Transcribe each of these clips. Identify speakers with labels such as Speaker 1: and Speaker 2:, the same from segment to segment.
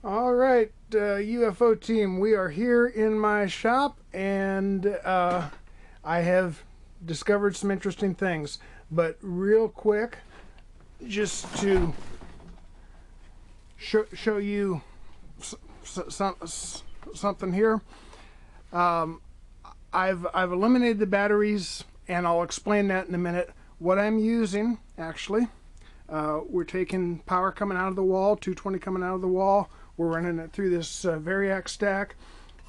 Speaker 1: All right, UFO team, we are here in my shop, and I have discovered some interesting things. But real quick, just to show you something here, I've eliminated the batteries, and I'll explain that in a minute. What I'm using, actually, we're taking power coming out of the wall, 220 coming out of the wall. We're running it through this Variac stack.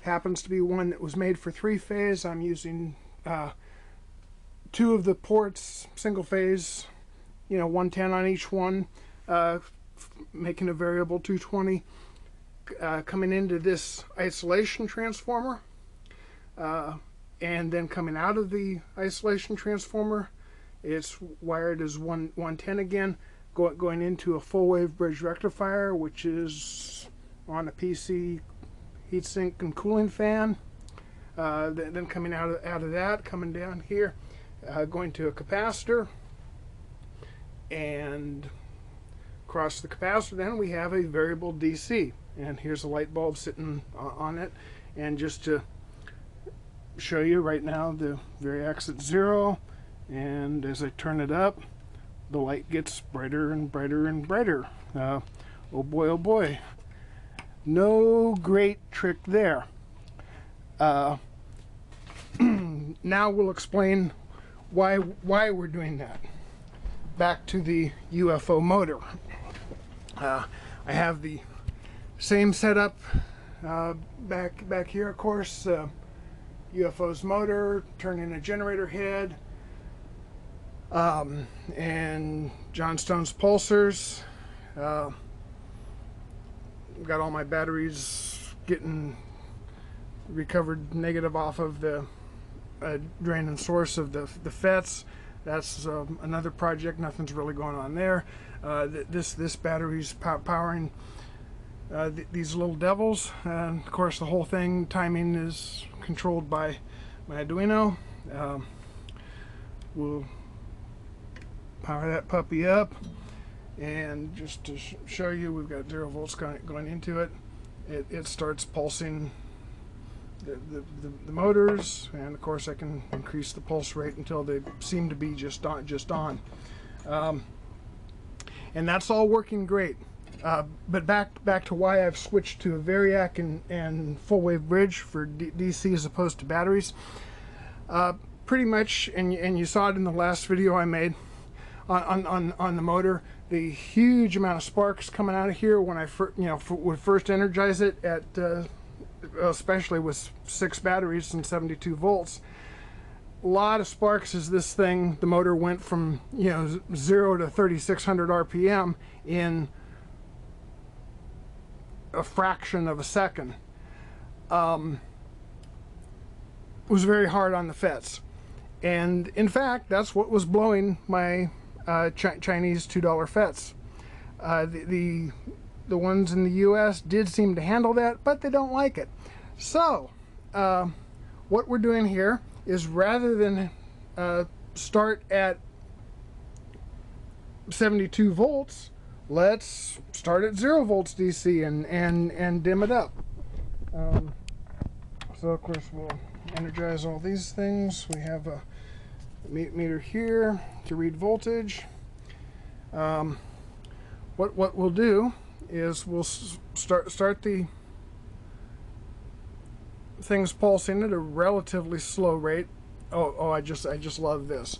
Speaker 1: Happens to be one that was made for 3-phase. I'm using 2 of the ports, single phase, 110 on each one, making a variable 220. Coming into this isolation transformer, and then coming out of the isolation transformer, it's wired as 110 again, going into a full wave bridge rectifier, which is on a PC heatsink and cooling fan. Then coming out of that, coming down here, going to a capacitor, and across the capacitor then we have a variable DC, and here's a light bulb sitting on it. And just to show you right now, the Variac's at 0, and as I turn it up, the light gets brighter and brighter and brighter. Oh boy, no great trick there. Now we'll explain why we're doing that. Back to the UFO motor. I have the same setup back here, of course. UFO's motor, turning a generator head, and John Stone's pulsars. Got all my batteries getting recovered negative off of the drain and source of the FETs. That's another project. Nothing's really going on there. This battery's powering these little devils, and of course the whole thing timing is controlled by my Arduino. We'll power that puppy up, and just to show you, we've got 0 volts going into it. It starts pulsing the motors, and of course I can increase the pulse rate until they seem to be just on. And that's all working great. But back to why I've switched to a Variac and full wave bridge for DC as opposed to batteries. Pretty much, and you saw it in the last video I made on the motor, the huge amount of sparks coming out of here when I would first energize it at especially with 6 batteries and 72 volts. A lot of sparks as the motor went from 0 to 3600 RPM in a fraction of a second. Was very hard on the FETs, and in fact that's what was blowing my Chinese $2 FETs. The ones in the US did seem to handle that, but they don't like it. So what we're doing here is, rather than start at 72 volts, let's start at 0 volts DC and dim it up. So of course we'll energize all these things. We have a meter here to read voltage. What we'll do is we'll start the things pulsing at a relatively slow rate. I just love this.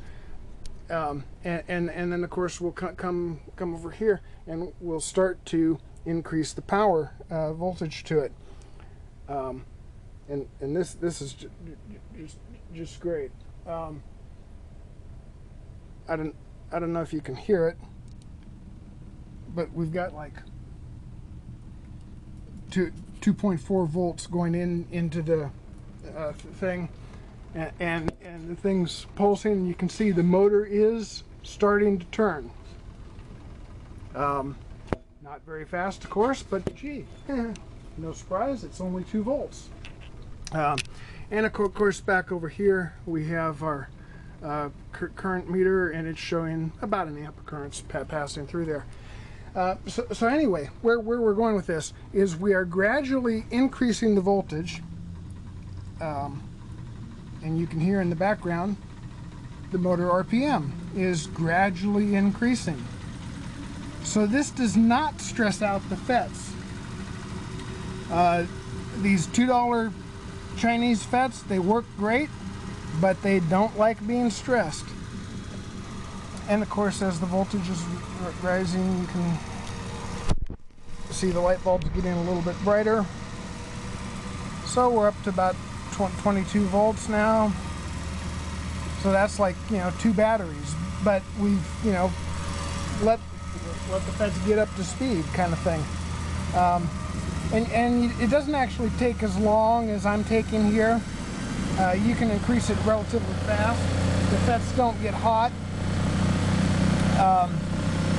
Speaker 1: And then of course we'll come over here, and we'll start to increase the power voltage to it. And this is just great. I don't know if you can hear it, but we've got like 2.4 volts going into the thing, and the thing's pulsing. You can see the motor is starting to turn. Not very fast, of course, but gee, no surprise, it's only 2 volts. And of course back over here we have our current meter, and it's showing about an amp of currents passing through there. So anyway, where we're going with this is we are gradually increasing the voltage, and you can hear in the background the motor RPM is gradually increasing. So this does not stress out the FETs. These $2 Chinese FETs, they work great, but they don't like being stressed. And of course, as the voltage is rising, you can see the light bulbs getting a little bit brighter. So we're up to about 22 volts now. So that's like, you know, 2 batteries. But we've, you know, let the FETs get up to speed, kind of thing. And it doesn't actually take as long as I'm taking here. You can increase it relatively fast. The FETs don't get hot.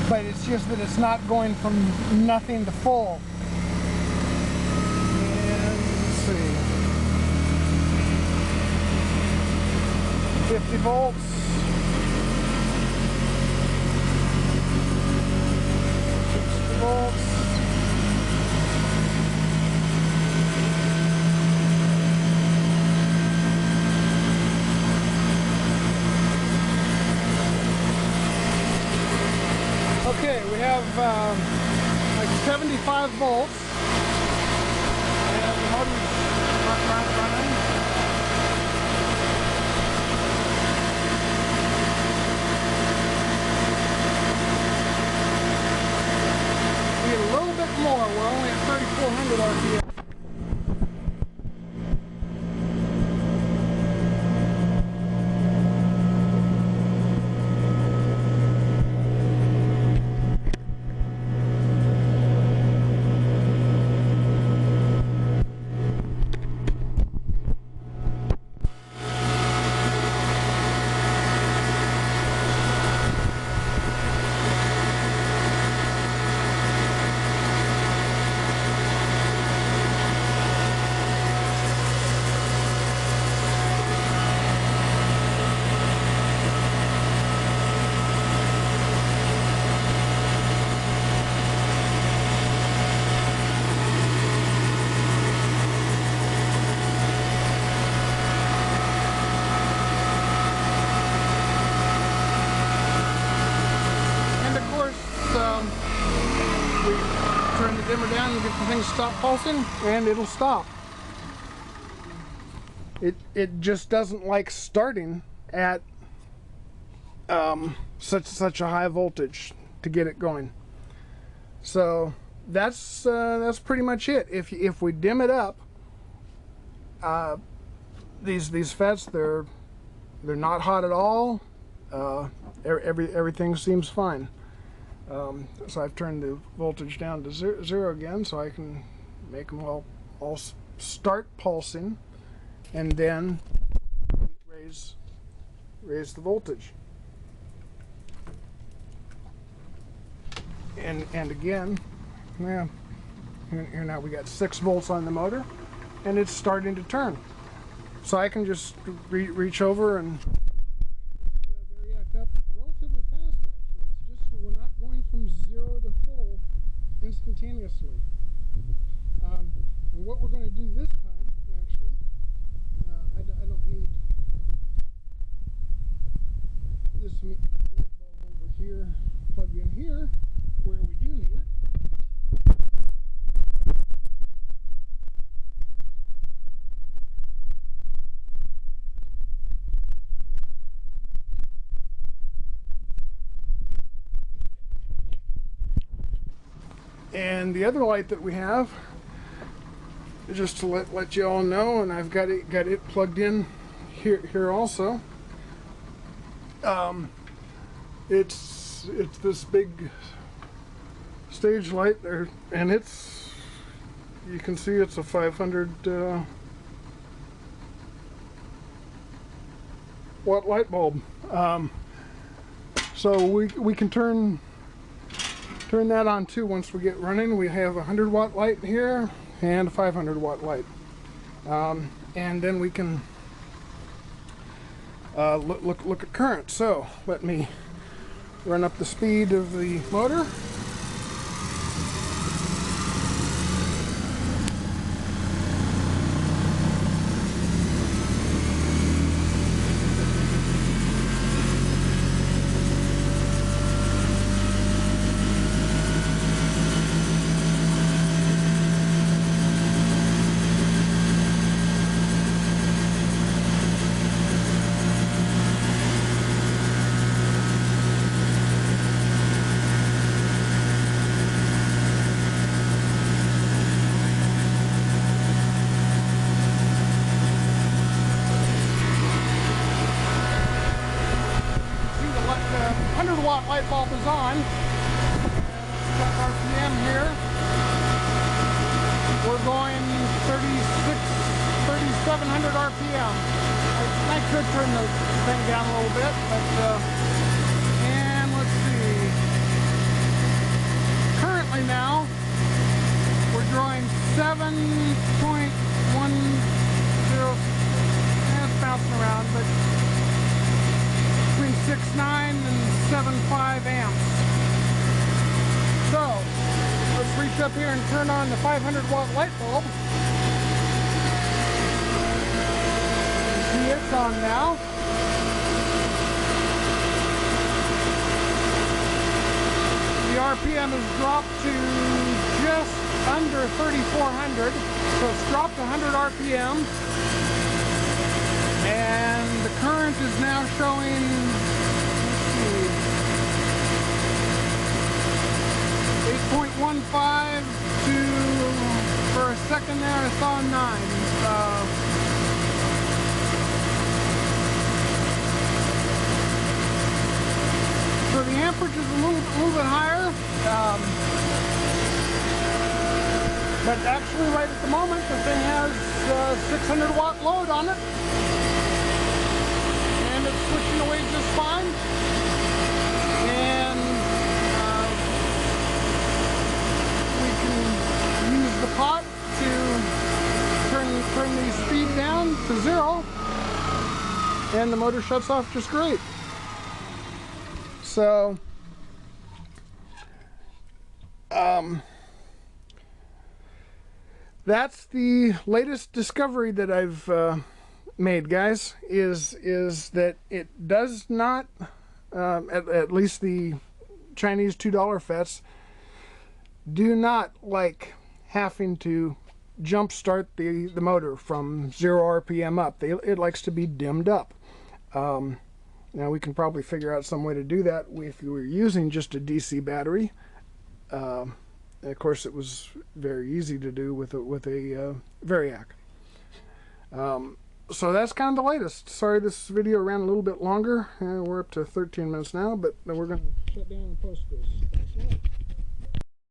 Speaker 1: But it's just that it's not going from nothing to full. And let's see. 50 volts. 60 volts. Okay, we have like 75 volts, and the motor's running. We need a little bit more. We're only at 3,400 RPM. Turn the dimmer down and get the thing to stop pulsing, and it'll stop. It just doesn't like starting at such a high voltage to get it going. So that's pretty much it. If we dim it up, these FETs, they're not hot at all. Everything seems fine. So I've turned the voltage down to zero again, so I can make them all start pulsing, and then raise the voltage. And again, yeah, here now we got 6 volts on the motor, and it's starting to turn. So I can just reach over and variac up relatively fast. Actually, it's just so we're not going from 0 to full instantaneously. And what we're going to do this time, actually, I don't need this light bulb over here plugged in here where we do need it. And the other light that we have, just to let you all know, and I've got it plugged in here also. It's this big stage light there, and you can see it's a 500 watt light bulb. So we can turn that on too once we get running. We have a 100 watt light here and a 500 watt light, and then we can look at current. So let me run up the speed of the motor. light bulb is on. Set RPM here. We're going 3,700 RPM. I could turn the thing down a little bit, but and let's see. Currently now, we're drawing 7.10. It's bouncing around, but between 6.9 and 7.5 amps. So let's reach up here and turn on the 500 watt light bulb. See, it's on now. The RPM has dropped to just under 3,400, so it's dropped 100 RPM. And the current is now showing, let's see, 8.15 to, for a second there I saw 9. So the amperage is a little bit higher, but actually right at the moment the thing has 600 watt load on it, and it's switching away just fine. And we can use the pot to turn the speed down to 0, and the motor shuts off just great. So, that's the latest discovery that I've made, guys, is that it does not, at least the Chinese $2 FETs, do not like having to jump start the motor from 0 RPM up. It likes to be dimmed up. Now we can probably figure out some way to do that if you were using just a DC battery. Of course, it was very easy to do with a Variac. So that's kind of the latest. Sorry this video ran a little bit longer. We're up to 13 minutes now, but we're going to shut down and post this. Thanks a lot.